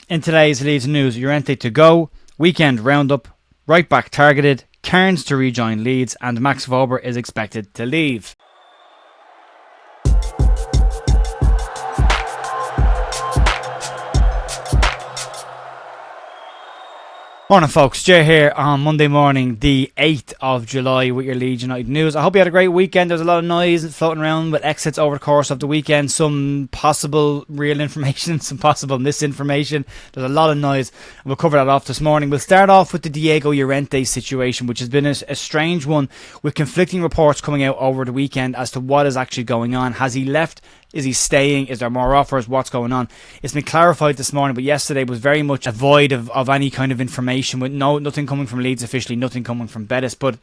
In today's Leeds news, Llorente to go, weekend roundup, right back targeted, Cairns to rejoin Leeds, and Max Wöber is expected to leave. Morning folks, Jay here on Monday morning, the 8th of July with your Leeds United news. I hope you had a great weekend. There's a lot of noise floating around with exits over the course of the weekend. Some possible real information, some possible misinformation. There's a lot of noise and we'll cover that off this morning. We'll start off with the Diego Llorente situation, which has been a strange one with conflicting reports coming out over the weekend as to what is actually going on. Has he left? Is he staying? Is there more offers? What's going on? It's been clarified this morning, but yesterday was very much a void of any kind of information, with nothing coming from Leeds officially, nothing coming from Betis. But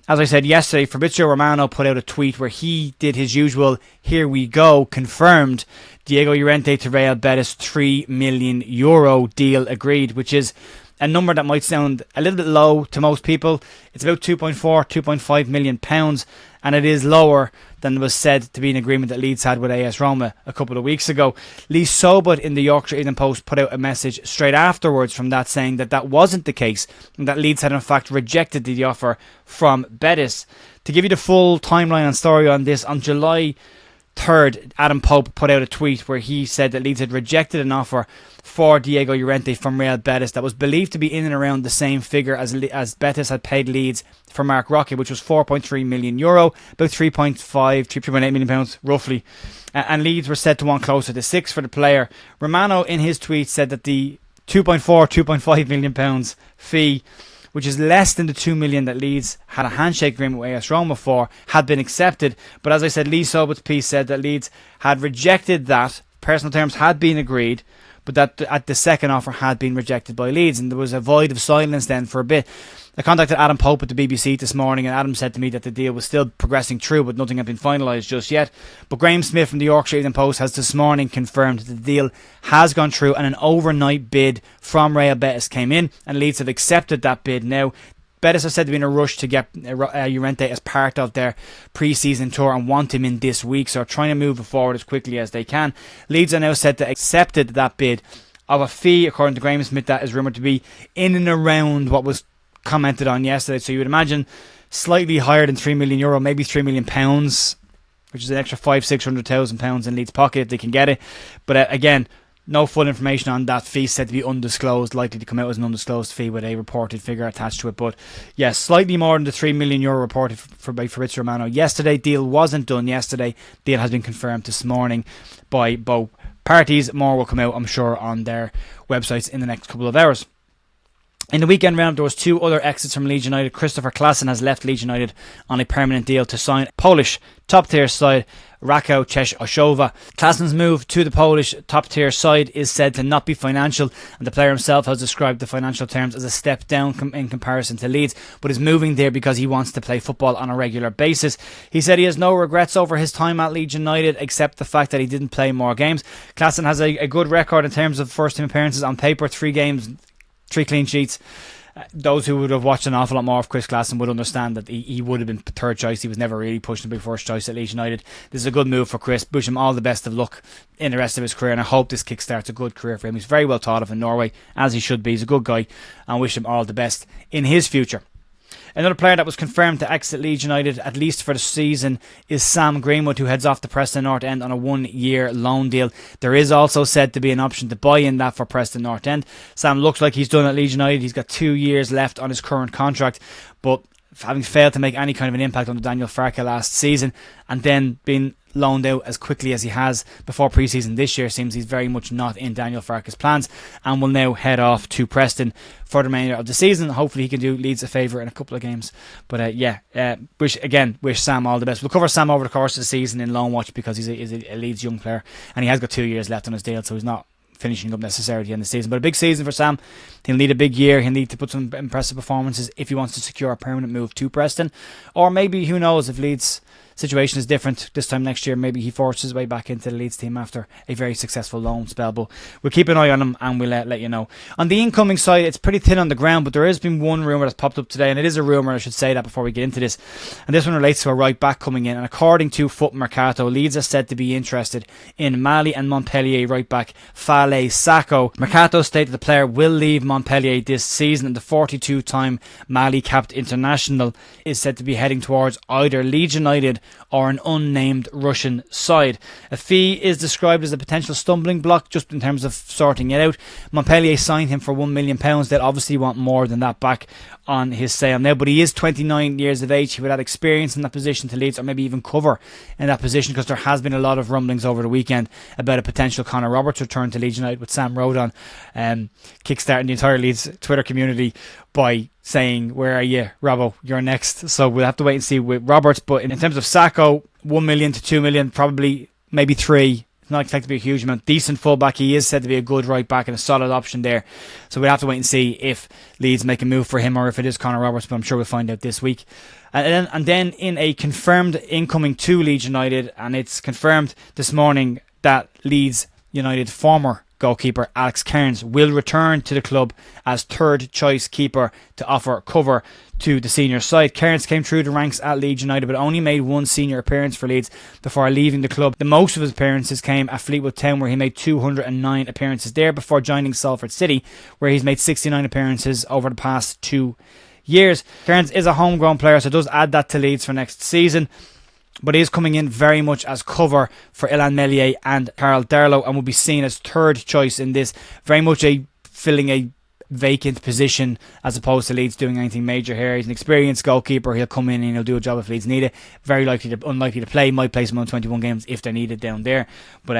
as I said yesterday, Fabrizio Romano put out a tweet where he did his usual, here we go, confirmed Diego Llorente to Real Betis, €3 million deal agreed, which is a number that might sound a little bit low to most people. It's about 2.5 million pounds, and it is lower than was said to be an agreement that Leeds had with AS Roma a couple of weeks ago. Lee Sobot in the Yorkshire Evening Post put out a message straight afterwards from that saying that that wasn't the case, and that Leeds had in fact rejected the offer from Betis. To give you the full timeline and story on this, on July 3rd, Adam Pope put out a tweet where he said that Leeds had rejected an offer for Diego Llorente from Real Betis that was believed to be in and around the same figure as Betis had paid Leeds for Mark Rocky, which was €4.3 million, about 3.8 million pounds roughly. And Leeds were said to want closer to 6 for the player. Romano in his tweet said that the 2.5 million pounds fee, which is less than the 2 million that Leeds had a handshake agreement with AS Roma for, had been accepted. But as I said, Lee Sobot's piece said that Leeds had rejected that. Personal terms had been agreed, but that at the second offer had been rejected by Leeds, and there was a void of silence then for a bit. I contacted Adam Pope at the BBC this morning, and Adam said to me that the deal was still progressing through, but nothing had been finalised just yet. But Graham Smith from the Yorkshire Evening Post has this morning confirmed that the deal has gone through, and an overnight bid from Real Betis came in, and Leeds have accepted that bid now. Betis are said to be in a rush to get Llorente as part of their pre-season tour and want him in this week, so are trying to move it forward as quickly as they can. Leeds are now said to have accepted that bid of a fee, according to Graham Smith, that is rumoured to be in and around what was commented on yesterday. So you would imagine slightly higher than €3 million, maybe £3 million, which is an extra £600,000 in Leeds' pocket if they can get it. But again, no full information on that fee, said to be undisclosed, likely to come out as an undisclosed fee with a reported figure attached to it. But yes, slightly more than the €3 million reported by Fabrizio Romano yesterday. Deal wasn't done yesterday. Deal has been confirmed this morning by both parties. More will come out, I'm sure, on their websites in the next couple of hours. In the weekend round, there was 2 other exits from Leeds United. Christopher Klassen has left Leeds United on a permanent deal to sign Polish top-tier side Rakow Częstochowa. Klassen's move to the Polish top-tier side is said to not be financial, and the player himself has described the financial terms as a step down in comparison to Leeds, but is moving there because he wants to play football on a regular basis. He said he has no regrets over his time at Leeds United, except the fact that he didn't play more games. Klassen has a good record in terms of first-team appearances. On paper, 3 games, 3 clean sheets. Those who would have watched an awful lot more of Chris Klassen would understand that he would have been third choice. He was never really pushed to be first choice at Leeds United. This is a good move for Chris. Wish him all the best of luck in the rest of his career, and I hope this kickstarts a good career for him. He's very well thought of in Norway, as he should be. He's a good guy, and wish him all the best in his future. Another player that was confirmed to exit Leeds United, at least for the season, is Sam Greenwood, who heads off to Preston North End on a 1-year loan deal. There is also said to be an option to buy in that for Preston North End. Sam looks like he's done at Leeds United. He's got 2 years left on his current contract, but having failed to make any kind of an impact on Daniel Farke last season, and then being loaned out as quickly as he has before pre-season this year, seems he's very much not in Daniel Farke's plans, and will now head off to Preston for the remainder of the season. Hopefully he can do Leeds a favour in a couple of games. But wish Sam all the best. We'll cover Sam over the course of the season in Loan Watch, because he's a Leeds young player, and he has got 2 years left on his deal, so he's not finishing up necessarily in the season. But a big season for Sam. He'll need a big year. He'll need to put some impressive performances if he wants to secure a permanent move to Preston. Or maybe, who knows, if Leeds situation is different this time next year. Maybe he forces his way back into the Leeds team after a very successful loan spell, but we'll keep an eye on him and we'll let you know. On the incoming side, it's pretty thin on the ground, but there has been one rumour that's popped up today, and it is a rumour, I should say that before we get into this, and this one relates to a right back coming in. And according to Foot Mercato, Leeds are said to be interested in Mali and Montpellier right back Falaye Sacko. Mercato stated the player will leave Montpellier this season, and the 42-time Mali capped international is said to be heading towards either Leeds United or an unnamed Russian side. A fee is described as a potential stumbling block just in terms of sorting it out. Montpellier signed him for £1 million. They'll obviously want more than that back on his sale now, but he is 29 years of age. He would add experience in that position to Leeds, or maybe even cover in that position, because there has been a lot of rumblings over the weekend about a potential Connor Roberts return to Leeds United, with Sam Rodon kickstarting the entire Leeds Twitter community by saying, "Where are you, Robbo? You're next." So we'll have to wait and see with Roberts. But in terms of Sacko, 1 million to 2 million, probably maybe 3. Not expected to be a huge amount. Decent fullback. He is said to be a good right back and a solid option there. So we'll have to wait and see if Leeds make a move for him or if it is Connor Roberts, but I'm sure we'll find out this week. And then in a confirmed incoming to Leeds United, and it's confirmed this morning that Leeds United former goalkeeper Alex Cairns will return to the club as third choice keeper to offer cover to the senior side. Cairns came through the ranks at Leeds United, but only made one senior appearance for Leeds before leaving the club. The most of his appearances came at Fleetwood Town, where he made 209 appearances there, before joining Salford City, where he's made 69 appearances over the past 2 years. Cairns is a homegrown player, so it does add that to Leeds for next season, but he is coming in very much as cover for Ilan Meslier and Carl Darlow, and will be seen as third choice in this, very much filling a vacant position as opposed to Leeds doing anything major here. He's an experienced goalkeeper. He'll come in and he'll do a job if Leeds need it. Very unlikely to play. Might play some on 21 games if they're needed down there. But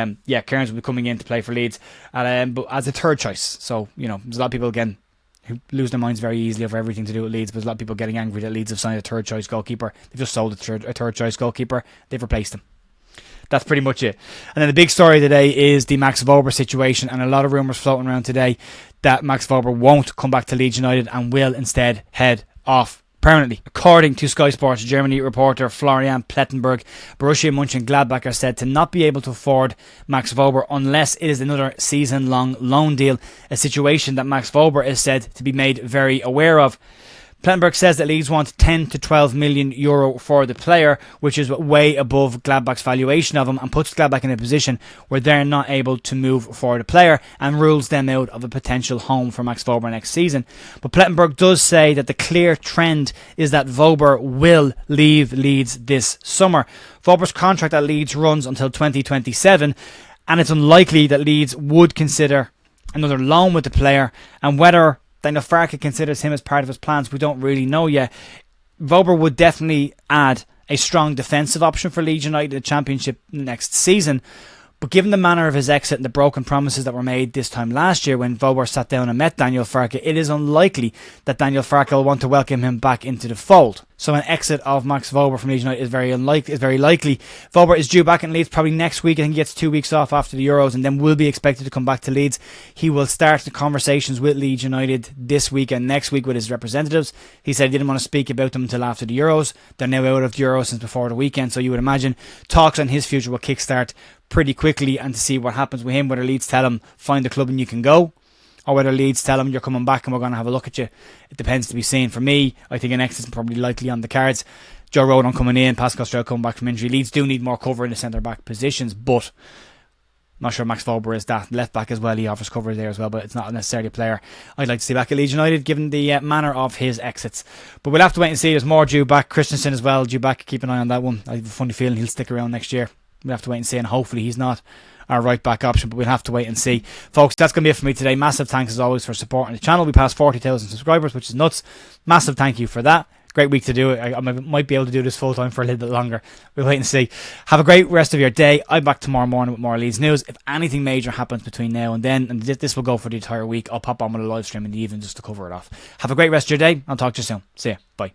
Cairns will be coming in to play for Leeds, but as a third choice. So there's a lot of people again who lose their minds very easily over everything to do with Leeds, but there's a lot of people getting angry that Leeds have signed a third choice goalkeeper. They've just sold a third choice goalkeeper. They've replaced him. That's pretty much it. And then the big story today is the Max Wöber situation, and a lot of rumours floating around today that Max Wöber won't come back to Leeds United and will instead head off permanently. According to Sky Sports Germany reporter Florian Plettenberg, Borussia Mönchengladbach are said to not be able to afford Max Wöber unless it is another season-long loan deal, a situation that Max Wöber is said to be made very aware of. Plettenberg says that Leeds want 10 to 12 million euro for the player, which is way above Gladbach's valuation of him, and puts Gladbach in a position where they're not able to move for the player, and rules them out of a potential home for Max Wöber next season. But Plettenberg does say that the clear trend is that Wöber will leave Leeds this summer. Wöber's contract at Leeds runs until 2027, and it's unlikely that Leeds would consider another loan with the player, and whether Daniel Farke considers him as part of his plans, we don't really know yet. Wöber would definitely add a strong defensive option for Leeds United in the Championship next season, but given the manner of his exit and the broken promises that were made this time last year when Wöber sat down and met Daniel Farke, it is unlikely that Daniel Farke will want to welcome him back into the fold. So an exit of Max Wöber from Leeds United is very likely. Wöber is due back in Leeds probably next week. I think he gets 2 weeks off after the Euros and then will be expected to come back to Leeds. He will start the conversations with Leeds United this week and next week with his representatives. He said he didn't want to speak about them until after the Euros. They're now out of the Euros since before the weekend, so you would imagine talks on his future will kickstart pretty quickly, and to see what happens with him, whether Leeds tell him find a club and you can go, or whether Leeds tell him you're coming back and we're going to have a look at you. It depends to be seen. For me, I think an exit is probably likely on the cards. Joe Rodon coming in, Pascal Stroud coming back from injury. Leeds do need more cover in the centre back positions, but I'm not sure Max Wöber is that. Left back as well, he offers cover there as well, but it's not necessarily a player I'd like to see back at Leeds United given the manner of his exits. But we'll have to wait and see. There's more due back. Christensen as well due back. Keep an eye on that one. I have a funny feeling he'll stick around next year. We'll have to wait and see, and hopefully he's not our right back option, but we'll have to wait and see. Folks, that's going to be it for me today. Massive thanks as always for supporting the channel. We passed 40,000 subscribers, which is nuts. Massive thank you for that. Great week to do it. I might be able to do this full time for a little bit longer. We'll wait and see. Have a great rest of your day. I'm back tomorrow morning with more Leeds news. If anything major happens between now and then, and this will go for the entire week, I'll pop on with a live stream in the evening just to cover it off. Have a great rest of your day. I'll talk to you soon. See ya. Bye.